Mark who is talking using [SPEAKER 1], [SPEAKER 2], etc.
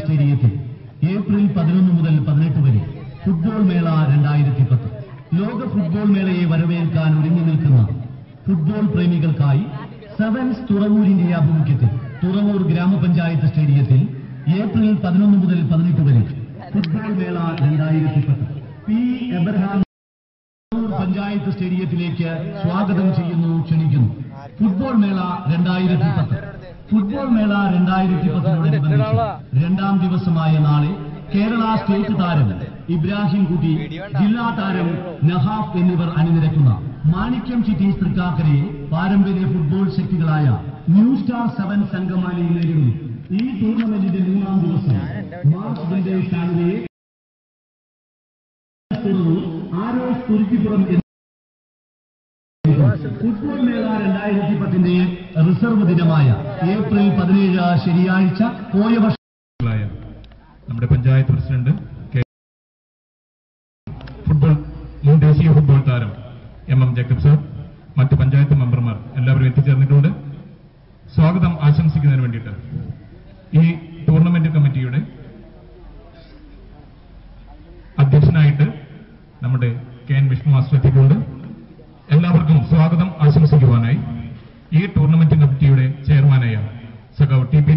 [SPEAKER 1] സ്റ്റേഡിയത്തിൽ ഏപ്രിൽ 11 മുതൽ 18 വരെ ഫുട്ബോൾ മേള 2010 ലോക ഫുട്ബോൾ മേളയെ വരവേൽക്കാൻ ഒരുങ്ങി നിൽക്കുന്ന ഫുട്ബോൾ പ്രേമികൾക്കായി സെവൻസ് തുറവൂരിന്റെ ആഭിമുഖ്യത്തിൽ തുറവൂർ ഗ്രാമപഞ്ചായത്ത് സ്റ്റേഡിയത്തിൽ ഏപ്രിൽ 11 മുതൽ 18 വരെ ഫുട്ബോൾ മേള 2010 പി എബ്രഹാം പഞ്ചായത്ത് സ്റ്റേഡിയത്തിലേക്ക് സ്വാഗതം ചെയ്യുന്നു, ക്ഷണിക്കുന്നു. ഫുട്ബോൾ മേള 2010 ഫുട്ബോൾ മേള 2010നോടനുബന്ധിച്ച് രണ്ടാം ദിവസമായ നാളെ കേരള സ്റ്റേറ്റ് താരം ഇബ്രാഹിം കുട്ടി, ജില്ലാ താരം നഹാഫ് എന്നിവർ അണിനിരക്കുന്ന മാണിക്യം സിറ്റീസ് തൃക്കാക്കരയെ പാരമ്പര്യ ഫുട്ബോൾ ശക്തികളായ ന്യൂ സ്റ്റാർ സെവൻസ് അങ്കമാലിയിൽ നേരിടുന്നു. ഈ ടൂർണമെന്റിന്റെ മൂന്നാം ദിവസം മാർച്ച് സാലറിയെ ആരോസ് കുരുത്തിപ്പുറം ഫുട്ബോൾ മേള 2010ന്റെ റിസർവ് ദിനമായ ഏപ്രിൽ 17 ശനിയാഴ്ച പോയ വർഷം
[SPEAKER 2] നമ്മുടെ പഞ്ചായത്ത് പ്രസിഡന്റ് ഫുട്ബോൾ മുൻ ദേശീയ ഫുട്ബോൾ താരം MM ജേക്കബ് സർ, മറ്റ് പഞ്ചായത്ത് മെമ്പർമാർ എല്ലാവരും എത്തിച്ചേർന്നിട്ടുണ്ട്. സ്വാഗതം ആശംസിക്കുന്നതിന് വേണ്ടിയിട്ട് ഈ ടൂർണമെന്റ് കമ്മിറ്റിയുടെ അധ്യക്ഷനായിട്ട് നമ്മുടെ KN വിഷ്ണു മാസ്റ്റർ എത്തിയിട്ടുണ്ട്. എല്ലാവർക്കും സ്വാഗതം ആശംസിക്കുവാനായി ഈ ടൂർണമെന്റ് കമ്മിറ്റിയുടെ ചെയർമാനായ സഖാവ് TP